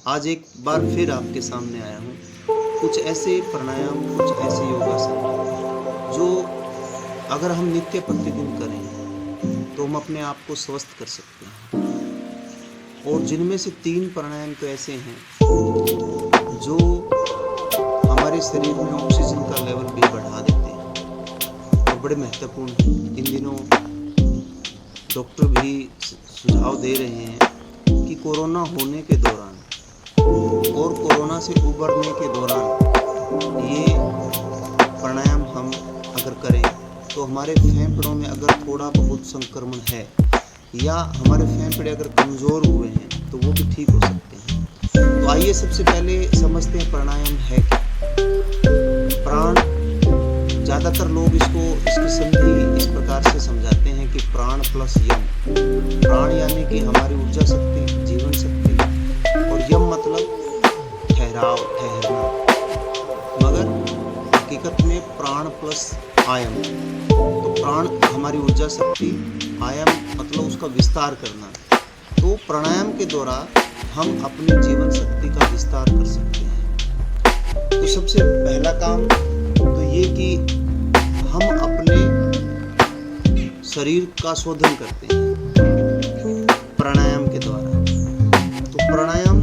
आज एक बार फिर आपके सामने आया हूँ। कुछ ऐसे प्राणायाम, कुछ ऐसे योगासन जो अगर हम नित्य प्रतिदिन करें तो हम अपने आप को स्वस्थ कर सकते हैं। और जिनमें से 3 प्राणायाम तो ऐसे हैं जो हमारे शरीर में ऑक्सीजन का लेवल भी बढ़ा देते हैं और बड़े महत्वपूर्ण हैं। इन दिनों डॉक्टर भी सुझाव दे रहे हैं कि कोरोना होने के दौरान और कोरोना से उबरने के दौरान ये प्राणायाम हम अगर करें तो हमारे फेफड़ों में अगर थोड़ा बहुत संक्रमण है या हमारे फेफड़े अगर कमज़ोर हुए हैं तो वो भी ठीक हो सकते हैं। तो आइए सबसे पहले समझते हैं प्राणायाम है क्या। प्राण, ज़्यादातर लोग इसकी संधि इस प्रकार से समझाते हैं कि प्राण प्लस यम। प्राण यानी कि हमारी ऊर्जा शक्ति, जीवन शक्ति, और यम मतलब ठहराव, ठहरना। मगर हकीकत में प्राण प्लस आयम, तो प्राण हमारी ऊर्जा शक्ति, आयम मतलब उसका विस्तार करना। तो प्राणायाम के द्वारा हम अपनी जीवन शक्ति का विस्तार कर सकते हैं। तो सबसे पहला काम तो ये कि हम अपने शरीर का शोधन करते हैं प्राणायाम के द्वारा। तो प्राणायाम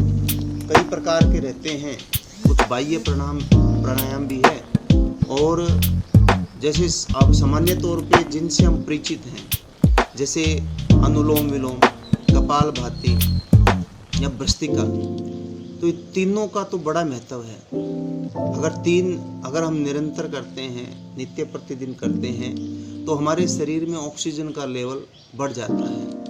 कई प्रकार के रहते हैं। कुछ बाह्य प्राणायाम भी है, और जैसे आप सामान्य तौर पे जिनसे हम परिचित हैं, जैसे अनुलोम विलोम, कपालभाति या भ्रस्त्रिका, तो ये तीनों का तो बड़ा महत्व है। अगर हम निरंतर करते हैं, नित्य प्रतिदिन करते हैं, तो हमारे शरीर में ऑक्सीजन का लेवल बढ़ जाता है।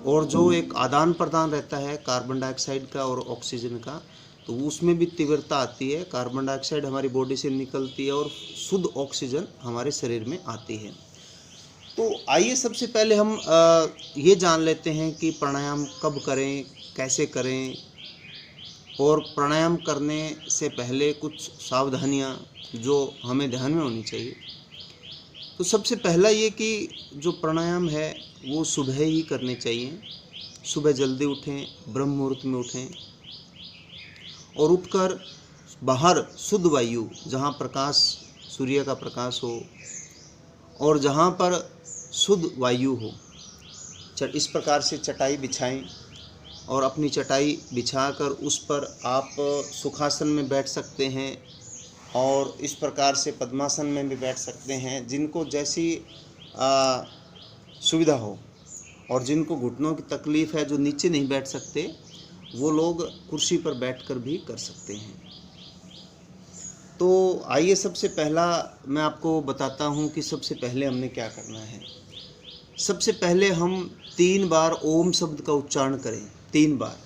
और जो एक आदान प्रदान रहता है कार्बन डाइऑक्साइड का और ऑक्सीजन का, तो उसमें भी तीव्रता आती है। कार्बन डाइऑक्साइड हमारी बॉडी से निकलती है और शुद्ध ऑक्सीजन हमारे शरीर में आती है। तो आइए सबसे पहले हम ये जान लेते हैं कि प्राणायाम कब करें, कैसे करें, और प्राणायाम करने से पहले कुछ सावधानियां जो हमें ध्यान में होनी चाहिए। तो सबसे पहला ये कि जो प्राणायाम है वो सुबह ही करने चाहिए। सुबह जल्दी उठें, ब्रह्म मुहूर्त में उठें और उठकर बाहर शुद्ध वायु, जहाँ प्रकाश, सूर्य का प्रकाश हो और जहाँ पर शुद्ध वायु हो, इस प्रकार से चटाई बिछाएं और अपनी चटाई बिछाकर उस पर आप सुखासन में बैठ सकते हैं और इस प्रकार से पद्मासन में भी बैठ सकते हैं, जिनको जैसी सुविधा हो। और जिनको घुटनों की तकलीफ़ है, जो नीचे नहीं बैठ सकते, वो लोग कुर्सी पर बैठकर भी कर सकते हैं। तो आइए सबसे पहला मैं आपको बताता हूँ कि सबसे पहले हमने क्या करना है। सबसे पहले हम 3 बार ओम शब्द का उच्चारण करें, 3 बार।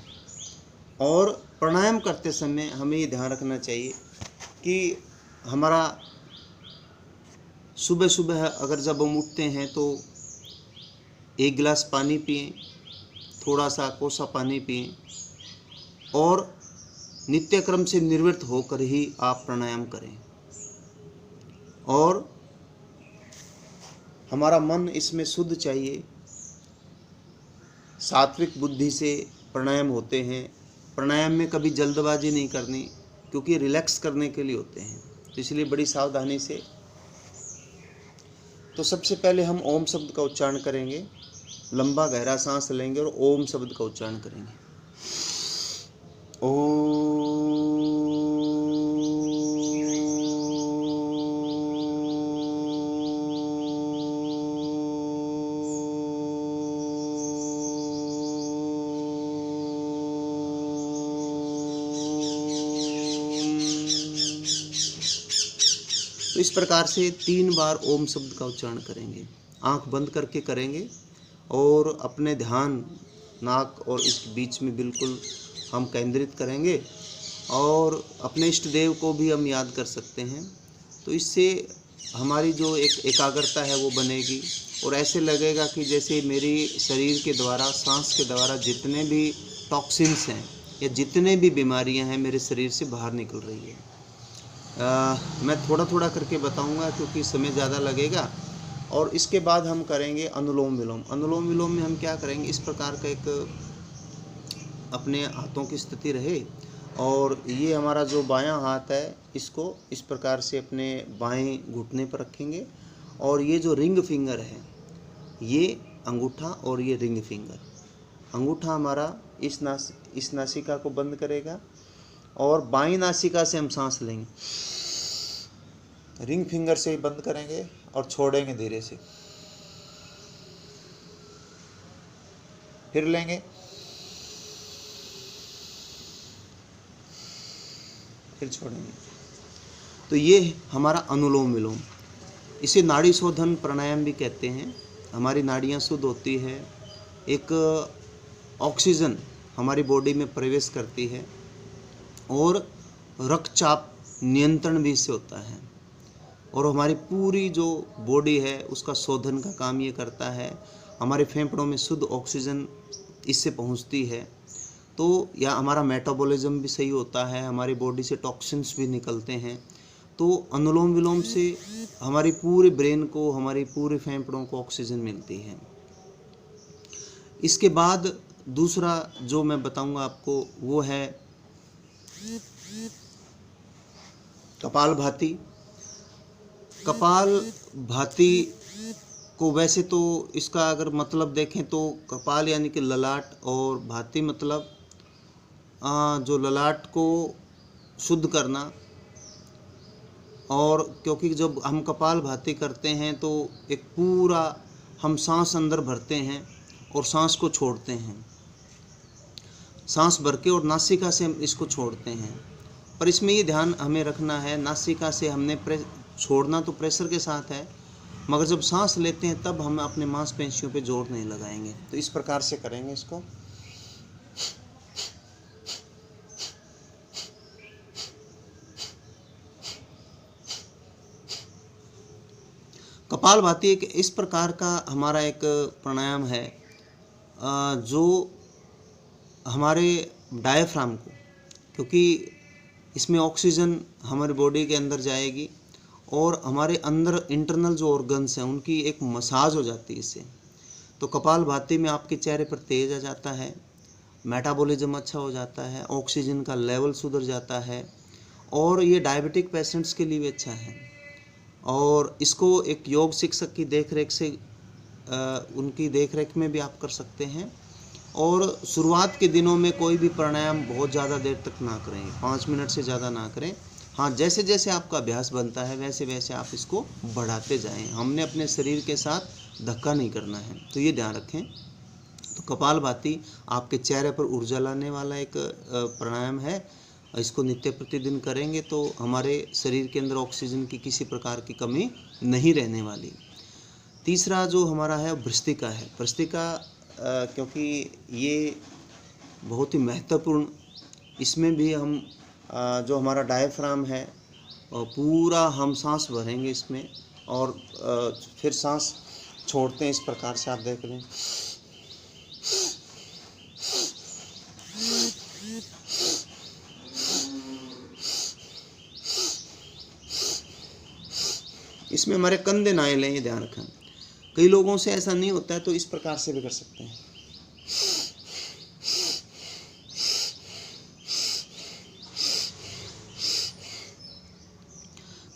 और प्राणायाम करते समय हमें ये ध्यान रखना चाहिए कि हमारा सुबह सुबह अगर जब हम उठते हैं तो 1 गिलास पानी पिएं, थोड़ा सा कोसा पानी पिएं और नित्य क्रम से निर्वृत्त होकर ही आप प्राणायाम करें। और हमारा मन इसमें शुद्ध चाहिए। सात्विक बुद्धि से प्राणायाम होते हैं। प्राणायाम में कभी जल्दबाजी नहीं करनी, क्योंकि रिलैक्स करने के लिए होते हैं, तो इसलिए बड़ी सावधानी से। तो सबसे पहले हम ओम शब्द का उच्चारण करेंगे, लंबा गहरा सांस लेंगे और ओम शब्द का उच्चारण करेंगे। ओम। तो इस प्रकार से 3 बार ओम शब्द का उच्चारण करेंगे। आंख बंद करके करेंगे और अपने ध्यान नाक और इस बीच में बिल्कुल हम केंद्रित करेंगे और अपने इष्ट देव को भी हम याद कर सकते हैं। तो इससे हमारी जो एक एकाग्रता है वो बनेगी और ऐसे लगेगा कि जैसे मेरी शरीर के द्वारा, सांस के द्वारा जितने भी टॉक्सिन्स हैं या जितने भी बीमारियां हैं मेरे शरीर से बाहर निकल रही है। मैं थोड़ा थोड़ा करके बताऊंगा क्योंकि समय ज़्यादा लगेगा। और इसके बाद हम करेंगे अनुलोम विलोम। अनुलोम विलोम में हम क्या करेंगे, इस प्रकार का एक अपने हाथों की स्थिति रहे। और ये हमारा जो बायां हाथ है इसको इस प्रकार से अपने बाएं घुटने पर रखेंगे। और ये जो रिंग फिंगर है, ये अंगूठा और ये रिंग फिंगर, अंगूठा हमारा इस नासिका को बंद करेगा और बाईं नासिका से हम सांस लेंगे, रिंग फिंगर से ही बंद करेंगे और छोड़ेंगे धीरे से, फिर लेंगे, फिर छोड़ेंगे। तो ये हमारा अनुलोम विलोम, इसे नाड़ी शोधन प्राणायाम भी कहते हैं। हमारी नाड़ियाँ शुद्ध होती है, एक ऑक्सीजन हमारी बॉडी में प्रवेश करती है और रक्तचाप नियंत्रण भी इससे होता है। और हमारी पूरी जो बॉडी है उसका शोधन का काम ये करता है। हमारे फेफड़ों में शुद्ध ऑक्सीजन इससे पहुंचती है, तो या हमारा मेटाबॉलिज्म भी सही होता है, हमारी बॉडी से टॉक्सिन्स भी निकलते हैं। तो अनुलोम विलोम से हमारी पूरे ब्रेन को, हमारी पूरे फेफड़ों को ऑक्सीजन मिलती है। इसके बाद दूसरा जो मैं बताऊंगा आपको वो है कपालभाति। कपालभाति को वैसे तो इसका अगर मतलब देखें तो कपाल यानी कि ललाट, और भाति मतलब जो ललाट को शुद्ध करना। और क्योंकि जब हम कपालभाति करते हैं तो एक पूरा हम सांस अंदर भरते हैं और सांस को छोड़ते हैं, सांस भर के और नासिका से हम इसको छोड़ते हैं। पर इसमें ये ध्यान हमें रखना है, नासिका से हमने छोड़ना तो प्रेशर के साथ है, मगर जब सांस लेते हैं तब हम अपने मांसपेशियों पे जोर नहीं लगाएंगे। तो इस प्रकार से करेंगे इसको। कपालभाति एक इस प्रकार का हमारा एक प्राणायाम है जो हमारे डायफ्राम को, क्योंकि इसमें ऑक्सीजन हमारी बॉडी के अंदर जाएगी और हमारे अंदर इंटरनल जो ऑर्गन्स हैं उनकी एक मसाज हो जाती है इससे। तो कपालभाति में आपके चेहरे पर तेज आ जाता है, मेटाबॉलिज्म अच्छा हो जाता है, ऑक्सीजन का लेवल सुधर जाता है, और ये डायबिटिक पेशेंट्स के लिए भी अच्छा है। और इसको एक योग शिक्षक की देखरेख से उनकी देखरेख में भी आप कर सकते हैं। और शुरुआत के दिनों में कोई भी प्राणायाम बहुत ज़्यादा देर तक ना करें, 5 मिनट से ज़्यादा ना करें। हाँ, जैसे जैसे आपका अभ्यास बनता है वैसे वैसे आप इसको बढ़ाते जाएं। हमने अपने शरीर के साथ धक्का नहीं करना है, तो ये ध्यान रखें। तो कपालभाति आपके चेहरे पर ऊर्जा लाने वाला एक प्राणायाम है। इसको नित्य प्रतिदिन करेंगे तो हमारे शरीर के अंदर ऑक्सीजन की किसी प्रकार की कमी नहीं रहने वाली। तीसरा जो हमारा है भ्रस्त्रिका है। भ्रस्त्रिका क्योंकि ये बहुत ही महत्वपूर्ण, इसमें भी हम जो हमारा डायफ्राम है पूरा हम सांस भरेंगे इसमें और फिर सांस छोड़ते हैं। इस प्रकार से आप देख लें। इसमें हमारे कंधे ना हिलें, ये ध्यान रखें। कई लोगों से ऐसा नहीं होता है, तो इस प्रकार से भी कर सकते हैं।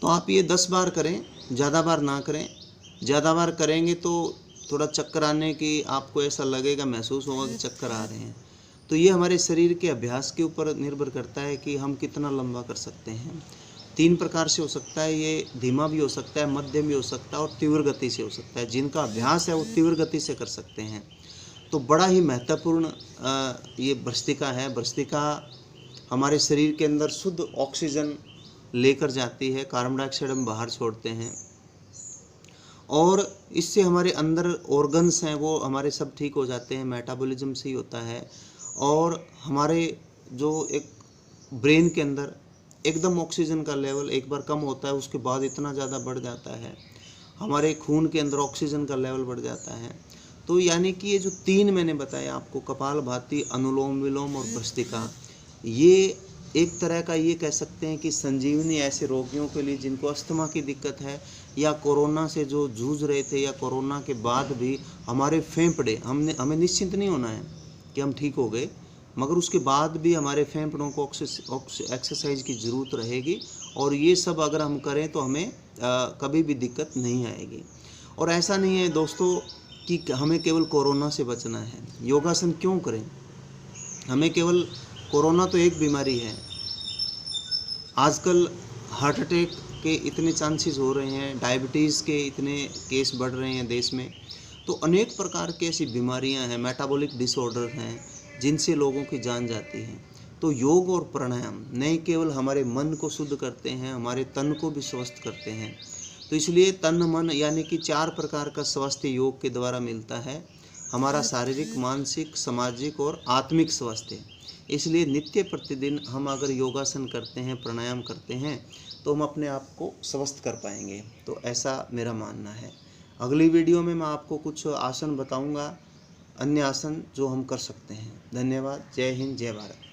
तो आप ये 10 बार करें, ज़्यादा बार ना करें। ज़्यादा बार करेंगे तो थोड़ा चक्कर आने की आपको ऐसा लगेगा, महसूस होगा कि चक्कर आ रहे हैं। तो ये हमारे शरीर के अभ्यास के ऊपर निर्भर करता है कि हम कितना लंबा कर सकते हैं। 3 प्रकार से हो सकता है, ये धीमा भी हो सकता है, मध्यम भी हो सकता है और तीव्र गति से हो सकता है। जिनका अभ्यास है वो तीव्र गति से कर सकते हैं। तो बड़ा ही महत्वपूर्ण ये भ्रस्त्रिका है। भ्रस्त्रिका हमारे शरीर के अंदर शुद्ध ऑक्सीजन लेकर जाती है, कार्बन डाइऑक्साइड हम बाहर छोड़ते हैं, और इससे हमारे अंदर ऑर्गन्स हैं वो हमारे सब ठीक हो जाते हैं, मेटाबॉलिज्म सही होता है। और हमारे जो एक ब्रेन के अंदर एकदम ऑक्सीजन का लेवल एक बार कम होता है, उसके बाद इतना ज़्यादा बढ़ जाता है, हमारे खून के अंदर ऑक्सीजन का लेवल बढ़ जाता है। तो यानी कि ये जो 3 मैंने बताया आपको, कपालभाति, अनुलोम विलोम और भ्रस्त्रिका, ये एक तरह का ये कह सकते हैं कि संजीवनी ऐसे रोगियों के लिए जिनको अस्थमा की दिक्कत है या कोरोना से जो जूझ रहे थे, या कोरोना के बाद भी हमारे फेफड़े, हमें निश्चिंत नहीं होना है कि हम ठीक हो गए। मगर उसके बाद भी हमारे फेफड़ों को एक्सरसाइज की ज़रूरत रहेगी, और ये सब अगर हम करें तो हमें कभी भी दिक्कत नहीं आएगी। और ऐसा नहीं है दोस्तों कि हमें केवल कोरोना से बचना है। योगासन क्यों करें? हमें केवल कोरोना तो एक बीमारी है, आजकल हार्ट अटैक के इतने चांसेस हो रहे हैं, डायबिटीज़ के इतने केस बढ़ रहे हैं देश में, तो अनेक प्रकार की ऐसी बीमारियां हैं, मेटाबॉलिक डिसऑर्डर हैं, जिनसे लोगों की जान जाती है। तो योग और प्राणायाम न केवल हमारे मन को शुद्ध करते हैं, हमारे तन को भी स्वस्थ करते हैं। तो इसलिए तन मन यानी कि 4 प्रकार का स्वास्थ्य योग के द्वारा मिलता है, हमारा शारीरिक, मानसिक, सामाजिक और आत्मिक स्वास्थ्य। इसलिए नित्य प्रतिदिन हम अगर योगासन करते हैं, प्राणायाम करते हैं, तो हम अपने आप को स्वस्थ कर पाएंगे। तो ऐसा मेरा मानना है। अगली वीडियो में मैं आपको कुछ आसन बताऊंगा, अन्य आसन जो हम कर सकते हैं। धन्यवाद। जय हिंद, जय भारत।